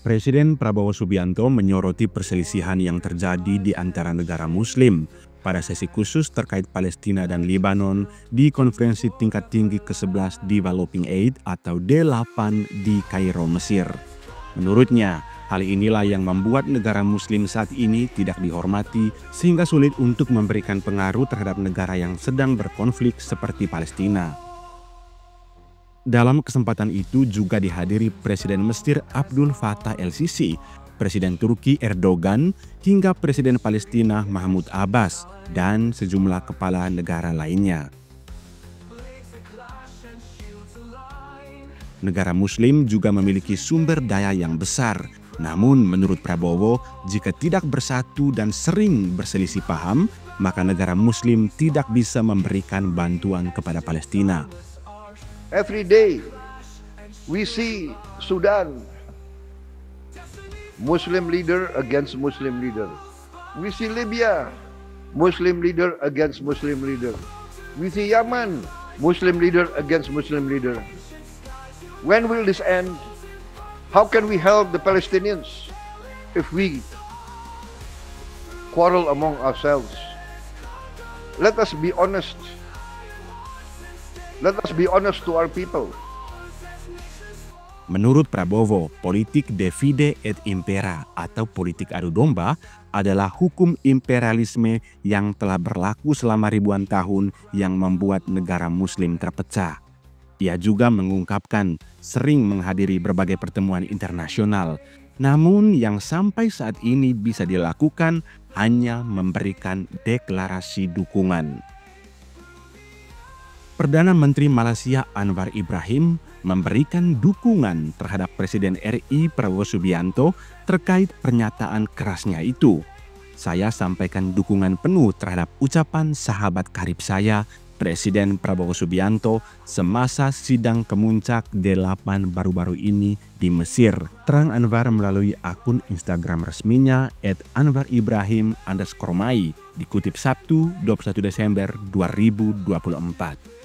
Presiden Prabowo Subianto menyoroti perselisihan yang terjadi di antara negara Muslim pada sesi khusus terkait Palestina dan Lebanon di konferensi tingkat tinggi ke-11 Developing Aid atau D8 di Kairo, Mesir. Menurutnya, hal inilah yang membuat negara Muslim saat ini tidak dihormati sehingga sulit untuk memberikan pengaruh terhadap negara yang sedang berkonflik seperti Palestina. Dalam kesempatan itu juga dihadiri Presiden Mesir Abdul Fattah el-Sisi, Presiden Turki Erdogan, hingga Presiden Palestina Mahmud Abbas, dan sejumlah kepala negara lainnya. Negara Muslim juga memiliki sumber daya yang besar. Namun menurut Prabowo, jika tidak bersatu dan sering berselisih paham, maka negara Muslim tidak bisa memberikan bantuan kepada Palestina. Every day we see Sudan, Muslim leader against Muslim leader. We see Libya, Muslim leader against Muslim leader. We see Yemen, Muslim leader against Muslim leader. When will this end? How can we help the Palestinians if we quarrel among ourselves? Let us be honest. Let us be honest to our people. Menurut Prabowo, politik divide et impera atau politik adu domba adalah hukum imperialisme yang telah berlaku selama ribuan tahun yang membuat negara Muslim terpecah. Ia juga mengungkapkan sering menghadiri berbagai pertemuan internasional, namun yang sampai saat ini bisa dilakukan hanya memberikan deklarasi dukungan. Perdana Menteri Malaysia Anwar Ibrahim memberikan dukungan terhadap Presiden RI Prabowo Subianto terkait pernyataan kerasnya itu. Saya sampaikan dukungan penuh terhadap ucapan sahabat karib saya, Presiden Prabowo Subianto, semasa sidang kemuncak D8 baru-baru ini di Mesir. Terang Anwar melalui akun Instagram resminya @anwaribrahim_mai, dikutip Sabtu 21 Desember 2024.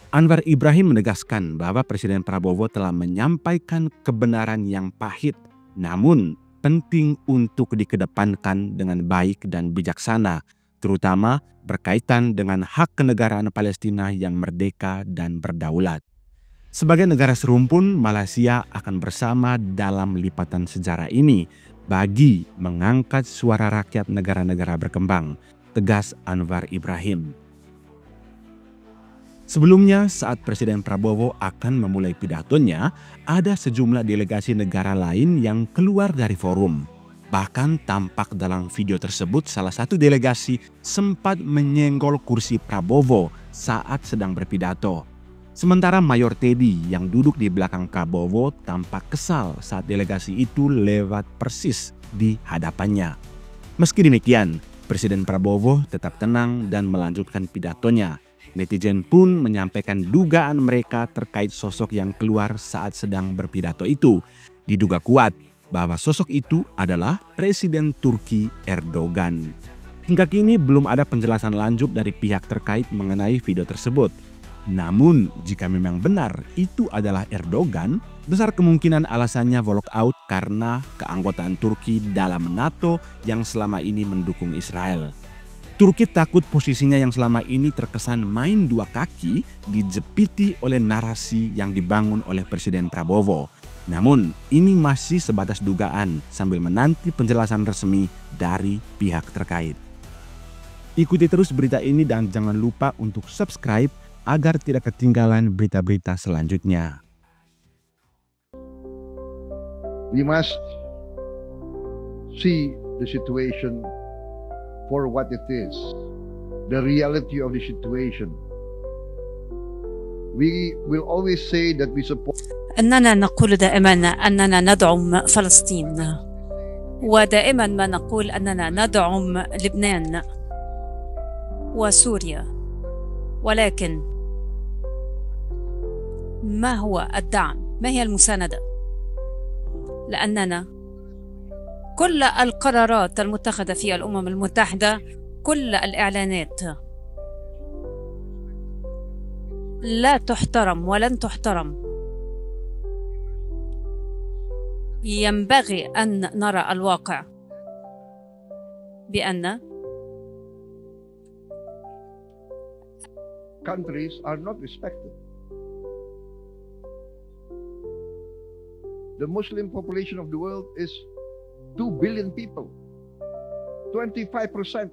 Anwar Ibrahim menegaskan bahwa Presiden Prabowo telah menyampaikan kebenaran yang pahit, namun penting untuk dikedepankan dengan baik dan bijaksana, terutama berkaitan dengan hak kenegaraan Palestina yang merdeka dan berdaulat. Sebagai negara serumpun, Malaysia akan bersama dalam lipatan sejarah ini bagi mengangkat suara rakyat negara-negara berkembang, tegas Anwar Ibrahim. Sebelumnya, saat Presiden Prabowo akan memulai pidatonya, ada sejumlah delegasi negara lain yang keluar dari forum. Bahkan tampak dalam video tersebut salah satu delegasi sempat menyenggol kursi Prabowo saat sedang berpidato. Sementara Mayor Teddy yang duduk di belakang Prabowo tampak kesal saat delegasi itu lewat persis di hadapannya. Meski demikian, Presiden Prabowo tetap tenang dan melanjutkan pidatonya. Netizen pun menyampaikan dugaan mereka terkait sosok yang keluar saat sedang berpidato itu. Diduga kuat bahwa sosok itu adalah Presiden Turki Erdogan. Hingga kini belum ada penjelasan lanjut dari pihak terkait mengenai video tersebut. Namun jika memang benar itu adalah Erdogan, besar kemungkinan alasannya walk out karena keanggotaan Turki dalam NATO yang selama ini mendukung Israel. Turki takut posisinya yang selama ini terkesan main dua kaki dijepiti oleh narasi yang dibangun oleh Presiden Prabowo. Namun ini masih sebatas dugaan sambil menanti penjelasan resmi dari pihak terkait. Ikuti terus berita ini dan jangan lupa untuk subscribe agar tidak ketinggalan berita-berita selanjutnya. We must see the situation for what it is, the reality of the situation. We will always say that we support. أننا نقول دائما أننا ندعم فلسطين، ودائما ما نقول أننا ندعم لبنان وسوريا، ولكن ما هو الدعم؟ ما هي المساندة؟ لأننا كل القرارات المتخذة في الأمم المتحدة، كل الإعلانات لا تحترم ولن تحترم ينبغي أن نرى الواقع بأن countries are not respected. The Muslim population of the world is 2 billion people. 25%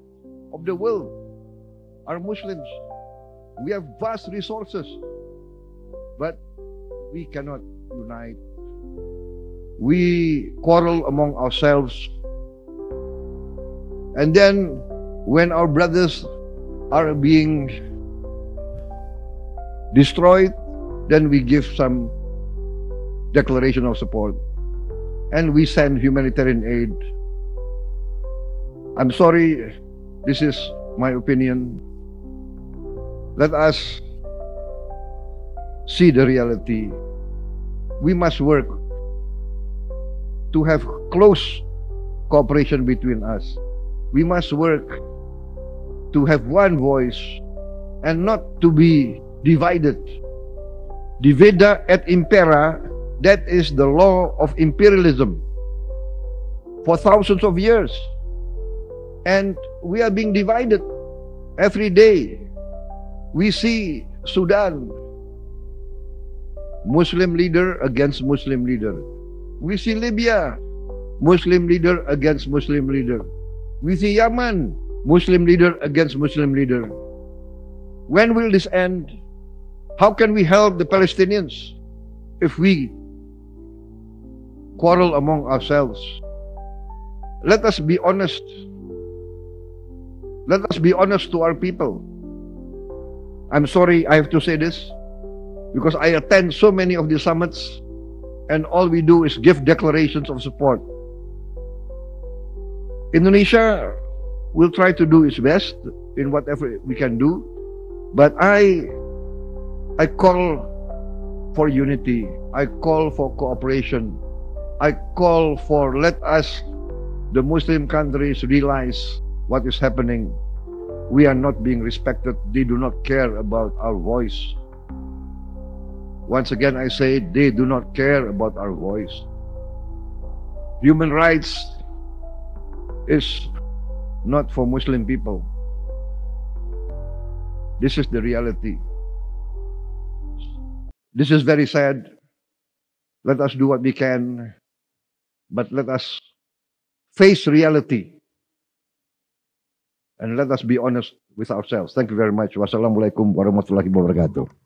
of the world are Muslims. We have vast resources, but we cannot unite. We quarrel among ourselves. And then when our brothers are being destroyed, then we give some declaration of support and we send humanitarian aid. I'm sorry, this is my opinion. Let us see the reality. We must work to have close cooperation between us. We must work to have one voice and not to be divided. Divida et impera, that is the law of imperialism for thousands of years. And we are being divided every day. We see Sudan, Muslim leader against Muslim leader. We see Libya, Muslim leader against Muslim leader. We see Yemen, Muslim leader against Muslim leader. When will this end? How can we help the Palestinians if we quarrel among ourselves? Let us be honest. Let us be honest to our people. I'm sorry I have to say this, because I attend so many of the summits and all we do is give declarations of support. Indonesia will try to do its best in whatever we can do, but I call for unity. I call for cooperation. I call for, let us, the Muslim countries, realize what is happening. We are not being respected. They do not care about our voice. Once again, I say they do not care about our voice. Human rights is not for Muslim people. This is the reality. This is very sad. Let us do what we can, but let us face reality. And let us be honest with ourselves. Thank you very much. Wassalamualaikum warahmatullahi wabarakatuh.